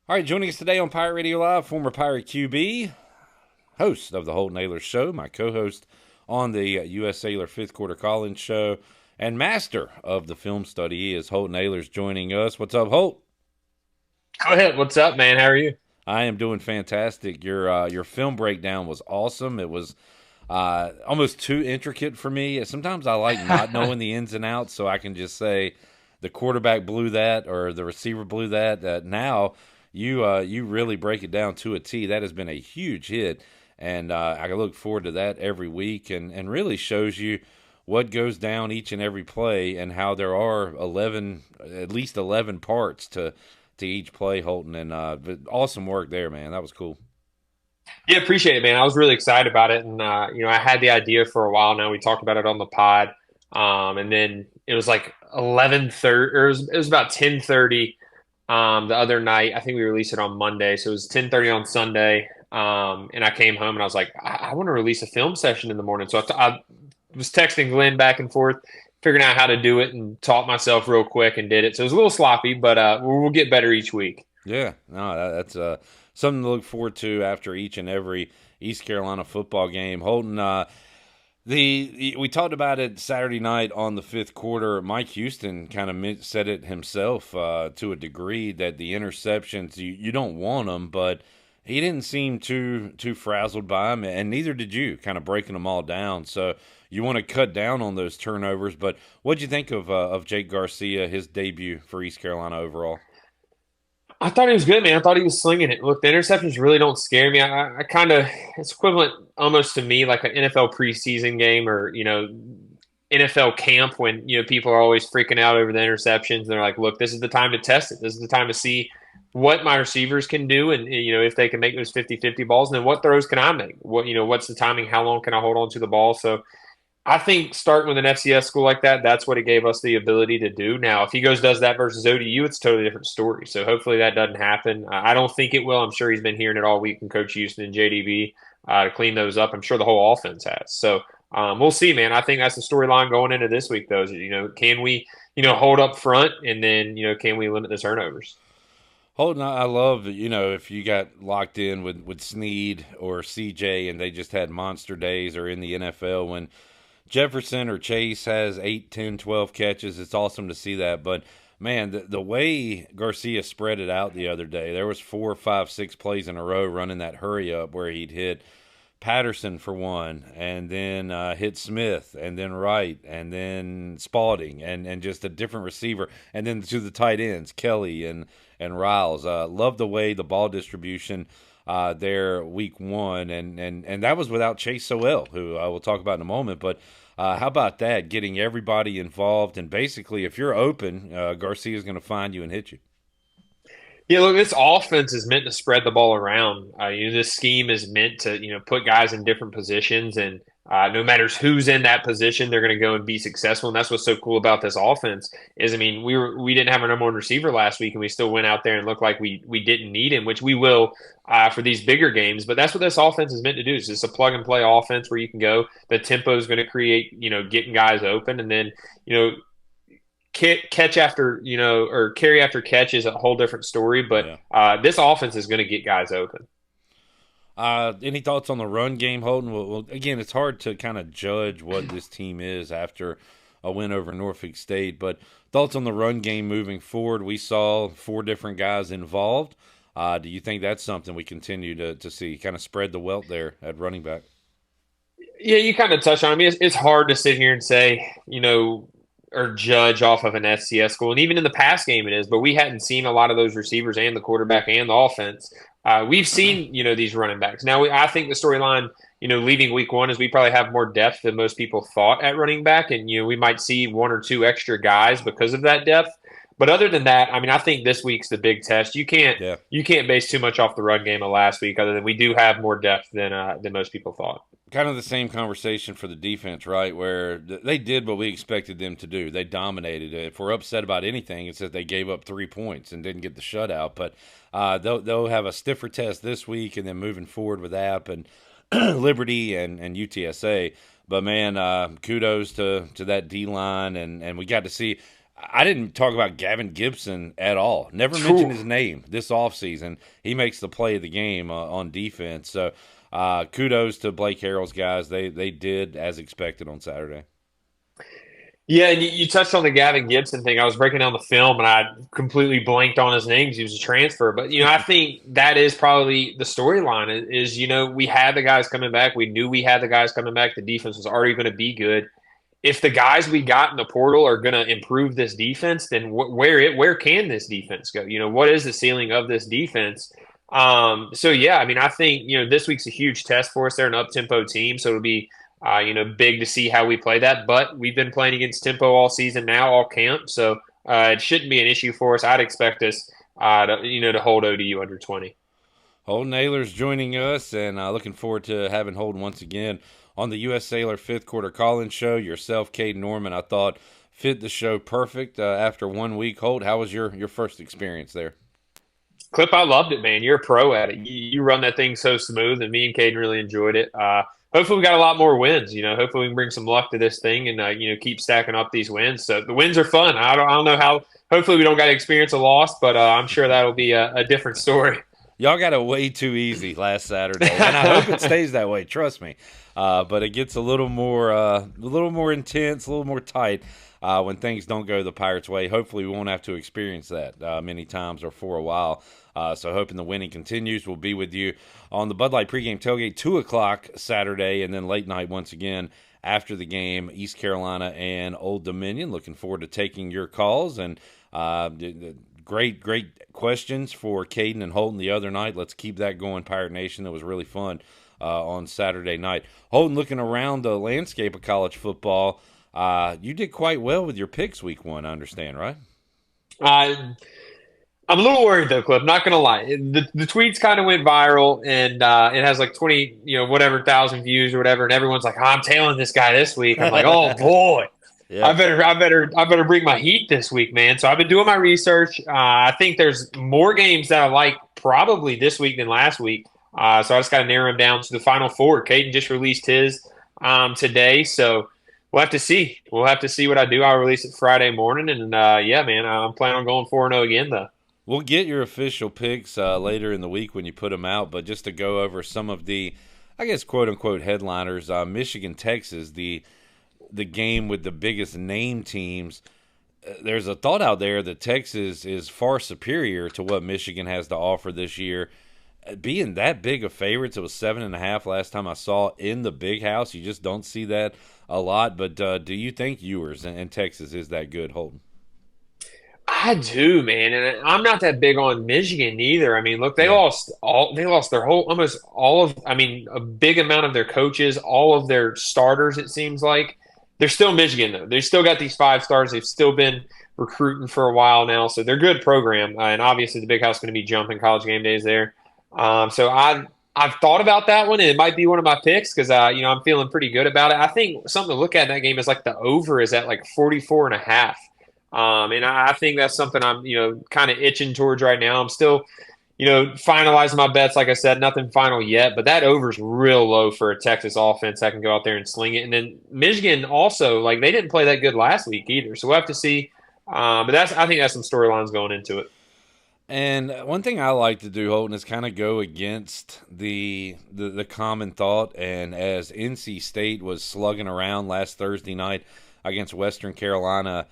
All right, joining us today on Pirate Radio Live, former Pirate QB, host of the Holton Ahlers Show, my co-host on the U.S. Sailor Fifth Quarter Collins Show, and master of the film study is Holton Ahlers joining us. What's up, Holt? Go ahead. What's up, man? How are you? I am doing fantastic. Your film breakdown was awesome. It was almost too intricate for me. Sometimes I like not knowing the ins and outs, so I can just say the quarterback blew that or the receiver blew that. Now you really break it down to a T. That has been a huge hit, and I look forward to that every week, and really shows you what goes down each and every play and how there are at least 11 parts to each play, Holton. And but awesome work there, man. That was cool. Yeah, appreciate it, man. I was really excited about it, and I had the idea for a while now. We talked about it on the pod, and then it was like 11:30, or it was about 10:30 the other night. I think we released it on Monday, so it was 10:30 on Sunday. And I came home and I was like, I want to release a film session in the morning. So I was texting Glenn back and forth, figuring out how to do it, and taught myself real quick and did it. So it was a little sloppy, but we'll get better each week. Yeah, no, that's something to look forward to after each and every East Carolina football game. Holton, we talked about it Saturday night on the fifth quarter. Mike Houston kind of said it himself to a degree that the interceptions you don't want them, but he didn't seem too frazzled by them, and neither did you. Kind of breaking them all down. So you want to cut down on those turnovers. But what'd you think of Jake Garcia, his debut for East Carolina overall? I thought he was good, man. I thought he was slinging it. Look, the interceptions really don't scare me. I kind of, it's equivalent almost to me like an NFL preseason game or, NFL camp when, people are always freaking out over the interceptions. And they're like, look, this is the time to test it. This is the time to see what my receivers can do and, if they can make those 50-50 balls. And then what throws can I make? What's the timing? How long can I hold on to the ball? So I think starting with an FCS school like that, that's what it gave us the ability to do. Now, if he does that versus ODU, it's a totally different story. So hopefully that doesn't happen. I don't think it will. I'm sure he's been hearing it all week from Coach Houston and JDB to clean those up. I'm sure the whole offense has. So we'll see, man. I think that's the storyline going into this week, though. Is, can we, hold up front and then, can we limit the turnovers? Holden, I love, if you got locked in with Snead or CJ and they just had monster days or in the NFL when Jefferson or Chase has 8, 10, 12 catches. It's awesome to see that. But, man, the way Garcia spread it out the other day, there was 4, 5, 6 plays in a row running that hurry up where he'd hit Patterson for one and then hit Smith and then Wright and then Spalding and just a different receiver. And then to the tight ends, Kelly and Riles. Love the way the ball distribution there week one, and that was without Chase Sowell, who I will talk about in a moment. But how about that, getting everybody involved, and basically if you're open, Garcia is going to find you and hit you. Yeah, look, this offense is meant to spread the ball around. This scheme is meant to, put guys in different positions, and no matter who's in that position, they're going to go and be successful. And that's what's so cool about this offense is, I mean, we didn't have our number one receiver last week, and we still went out there and looked like we didn't need him, which we will for these bigger games. But that's what this offense is meant to do. It's just a plug and play offense where you can go. The tempo is going to create, getting guys open, and then, catch after or carry after catch is a whole different story. But Yeah. this offense is going to get guys open. Any thoughts on the run game, Holden? Well, again, it's hard to kind of judge what this team is after a win over Norfolk State, but thoughts on the run game moving forward? We saw 4 different guys involved. Do you think that's something we continue to see, kind of spread the wealth there at running back? Yeah, you kind of touched on. I mean, it's hard to sit here and say, or judge off of an FCS school, and even in the pass game it is. But we hadn't seen a lot of those receivers and the quarterback and the offense. We've seen, these running backs. Now, I think the storyline, leaving week one is we probably have more depth than most people thought at running back, and we might see 1 or 2 extra guys because of that depth. But other than that, I mean, I think this week's the big test. Yeah. You can't base too much off the run game of last week, other than we do have more depth than most people thought. Kind of the same conversation for the defense, right? Where they did what we expected them to do. They dominated. If we're upset about anything, it's that they gave up 3 points and didn't get the shutout. But they'll have a stiffer test this week, and then moving forward with App and Liberty and UTSA. But man, kudos to that D line, and we got to see. I didn't talk about Gavin Gibson at all. Never mentioned Phew. his name this offseason. He makes the play of the game on defense. So kudos to Blake Harrell's guys. They did as expected on Saturday. Yeah, and you touched on the Gavin Gibson thing. I was breaking down the film and I completely blanked on his name because he was a transfer. But, I think that is probably the storyline is, we had the guys coming back. We knew we had the guys coming back. The defense was already going to be good. If the guys we got in the portal are going to improve this defense, then where can this defense go? What is the ceiling of this defense? So yeah, I mean, I think this week's a huge test for us. They're an up tempo team, so it'll be big to see how we play that. But we've been playing against tempo all season now, all camp, so it shouldn't be an issue for us. I'd expect us to hold ODU under 20. Holton Ahlers joining us, and looking forward to having Holton once again on the U.S. Sailor fifth quarter call-in show. Yourself, Cade Norman, I thought fit the show perfect after 1 week. Holt, how was your first experience there? Clip, I loved it, man. You're a pro at it. You run that thing so smooth, and me and Caden really enjoyed it. Hopefully, we got a lot more wins. Hopefully, we can bring some luck to this thing and keep stacking up these wins. So the wins are fun. I don't know how. Hopefully, we don't got to experience a loss, but I'm sure that'll be a different story. Y'all got it way too easy last Saturday, and I hope it stays that way. Trust me. But it gets a little more intense, a little more tight when things don't go the Pirates' way. Hopefully, we won't have to experience that many times or for a while. So hoping the winning continues. We'll be with you on the Bud Light pregame tailgate, 2 o'clock Saturday, and then late night once again after the game, East Carolina and Old Dominion. Looking forward to taking your calls and great questions for Caden and Holton the other night. Let's keep that going, Pirate Nation. That was really fun on Saturday night. Holton, looking around the landscape of college football, you did quite well with your picks week 1, I understand, right? I'm a little worried though, Cliff. Not gonna lie, the tweets kind of went viral, and it has like 20, whatever thousand views or whatever, and everyone's like, "I'm tailing this guy this week." I'm like, "Oh boy, yeah. I better bring my heat this week, man." So I've been doing my research. I think there's more games that I like probably this week than last week. So I just got to narrow them down to the final 4. Caden just released his today, so we'll have to see. We'll have to see what I do. I'll release it Friday morning, and yeah, man, I'm planning on going 4-0 again though. We'll get your official picks later in the week when you put them out, but just to go over some of the, I guess, quote-unquote headliners, Michigan, Texas, the game with the biggest name teams. There's a thought out there that Texas is far superior to what Michigan has to offer this year. Being that big of favorites, it was 7.5 last time I saw in the Big House. You just don't see that a lot, but do you think Ewers and Texas is that good, Holton? I do, man, and I'm not that big on Michigan either. I mean, look, they lost their whole, almost all of, I mean, a big amount of their coaches, all of their starters. It seems like they're still Michigan though. They still got these 5 stars. They've still been recruiting for a while now, so they're a good program. And obviously, the Big House is going to be jumping College game days there. So I've thought about that one, and it might be one of my picks because I'm feeling pretty good about it. I think something to look at in that game is like the over is at like 44.5. And I think that's something I'm, kind of itching towards right now. I'm still, finalizing my bets. Like I said, nothing final yet, but that over's real low for a Texas offense that can go out there and sling it. And then Michigan also, like, they didn't play that good last week either. So we'll have to see. But I think that's some storylines going into it. And one thing I like to do, Holton, is kind of go against the common thought. And as NC State was slugging around last Thursday night against Western Carolina,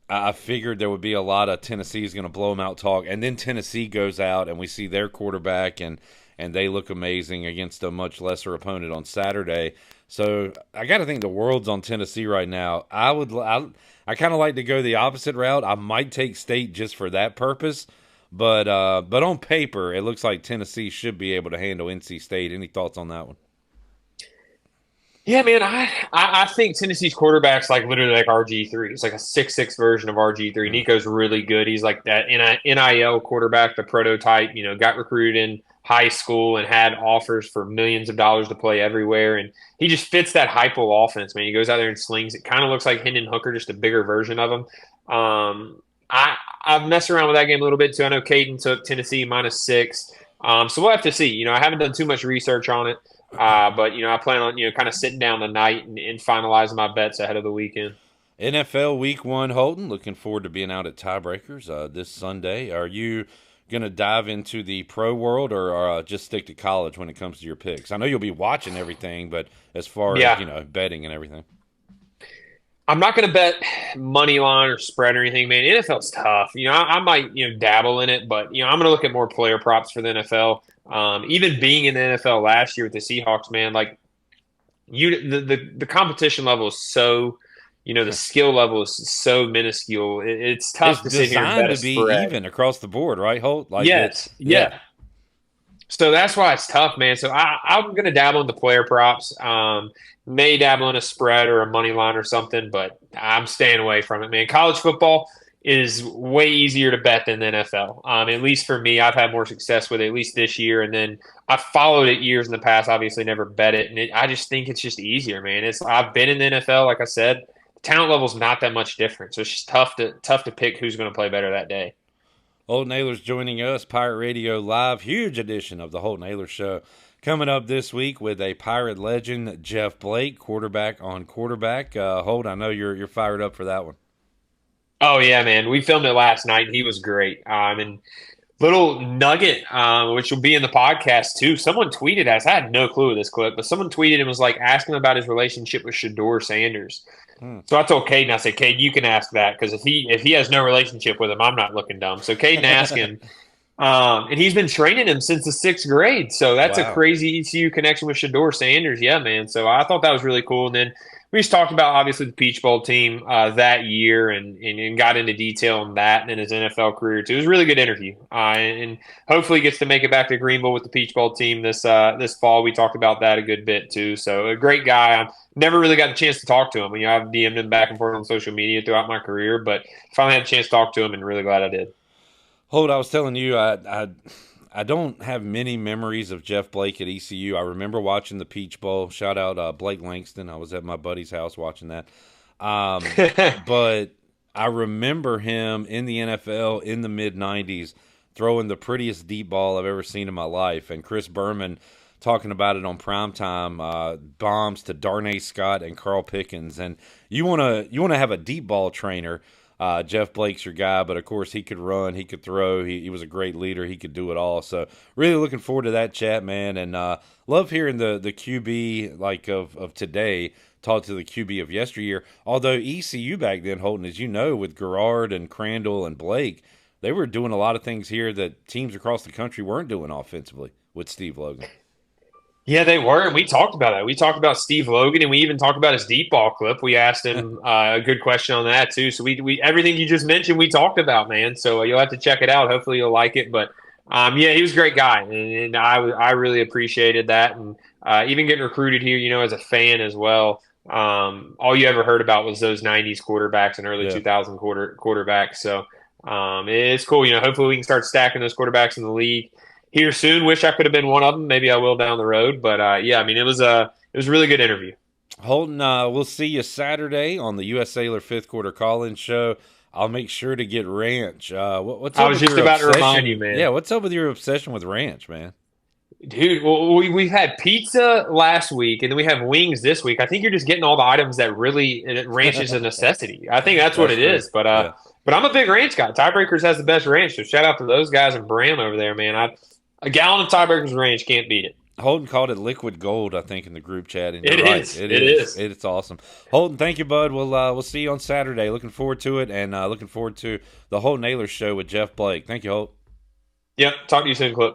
I figured there would be a lot of Tennessee's going to blow them out talk. And then Tennessee goes out and we see their quarterback and they look amazing against a much lesser opponent on Saturday. So I got to think the world's on Tennessee right now. I kind of like to go the opposite route. I might take State just for that purpose. But on paper, it looks like Tennessee should be able to handle NC State. Any thoughts on that one? Yeah, man, I think Tennessee's quarterback's like literally like RG3. It's like a 6'6" version of RG3. Nico's really good. He's like that NIL quarterback, the prototype, got recruited in high school and had offers for millions of dollars to play everywhere. And he just fits that hypo offense, man. He goes out there and slings. It kind of looks like Hendon Hooker, just a bigger version of him. I've messed around with that game a little bit too. I know Caden took Tennessee -6. So we'll have to see. I haven't done too much research on it. But I plan on kind of sitting down tonight and finalizing my bets ahead of the weekend. NFL Week 1, Holton. Looking forward to being out at Tiebreakers this Sunday. Are you going to dive into the pro world or just stick to college when it comes to your picks? I know you'll be watching everything, but as far as, Yeah, betting and everything. I'm not going to bet money line or spread or anything, man. NFL's tough. I might dabble in it, but I'm going to look at more player props for the NFL. Even being in the NFL last year with the Seahawks, man, like the competition level is so, the skill level is so minuscule. It's It's tough to sit here and designed bet a to be spread. even across the board, right, Holt? Yes, Yeah. yeah. So that's why it's tough, man. So I'm going to dabble in the player props. May dabble in a spread or a money line or something, but I'm staying away from it, man. College football is way easier to bet than the NFL. At least for me, I've had more success with it, at least this year. And then I followed it years in the past. Obviously, never bet it, and I just think it's just easier, man. I've been in the NFL, like I said. The talent level's not that much different, so it's just tough to pick who's going to play better that day. Holton Ahlers joining us, Pirate Radio Live. Huge edition of the Holton Ahlers Show. Coming up this week with a Pirate legend, Jeff Blake, quarterback on quarterback. Holt, I know you're fired up for that one. Oh yeah, man. We filmed it last night. And he was great. And little nugget, which will be in the podcast too. Someone tweeted us. I had no clue of this clip, but someone tweeted and was like, ask him about his relationship with Shador Sanders. So I told Caden, I said, Caden, you can ask that because if he has no relationship with him, I'm not looking dumb. So Caden asked him. And he's been training him since the 6th grade. So that's a Wow. crazy ECU connection with Shador Sanders. Yeah, man. So I thought that was really cool. And then we just talked about obviously the Peach Bowl team that year and got into detail on that and in his NFL career too. It was a really good interview. And hopefully gets to make it back to Greenville with the Peach Bowl team this fall. We talked about that a good bit too. So a great guy. I never really got a chance to talk to him. I've DM'd him back and forth on social media throughout my career, but finally had a chance to talk to him and really glad I did. Holt, I was telling you, I don't have many memories of Jeff Blake at ECU. I remember watching the Peach Bowl. Shout out Blake Langston. I was at my buddy's house watching that. But I remember him in the NFL in the mid-'90s throwing the prettiest deep ball I've ever seen in my life. And Chris Berman talking about it on primetime, bombs to Darnay Scott and Carl Pickens. And you wanna have a deep ball trainer. Jeff Blake's your guy, but of course he could run, he could throw, he was a great leader, he could do it all. So really looking forward to that chat, man, and love hearing the QB like of today talk to the QB of yesteryear. Although ECU back then, Holton, as you know, with Garrard and Crandall and Blake, they were doing a lot of things here that teams across the country weren't doing offensively with Steve Logan. Yeah, they were, and we talked about that. We talked about Steve Logan, and we even talked about his deep ball clip. We asked him a good question on that too. So we everything you just mentioned, we talked about, man. So you'll have to check it out. Hopefully, you'll like it. But yeah, he was a great guy, and I really appreciated that, and even getting recruited here, as a fan as well. All you ever heard about was those '90s quarterbacks and early Yeah. 2000 quarterbacks. So it's cool. Hopefully we can start stacking those quarterbacks in the league here soon. Wish I could have been one of them. Maybe I will down the road. But yeah, it was a really good interview. Holton, we'll see you Saturday on the U.S. Sailor Fifth Quarter Call-In Show. I'll make sure to get ranch. What's up I was with just your about to obsession? remind you, man. Yeah, what's up with your obsession with ranch, man? Dude, well, we've had pizza last week, and then we have wings this week. I think you're just getting all the items that really ranch is a necessity. I think that's what it true. is. But Yeah. but I'm a big ranch guy. Tiebreakers has the best ranch, so shout out to those guys in Bram over there, man. A gallon of Tiebreakers ranch can't beat it. Holton called it liquid gold, I think, in the group chat. And It you're right. is. It It is. is. It's awesome. Holton, thank you, bud. We'll see you on Saturday. Looking forward to it, and looking forward to the Holton Ahlers Show with Jeff Blake. Thank you, Holt. Yep. Talk to you soon, Clip.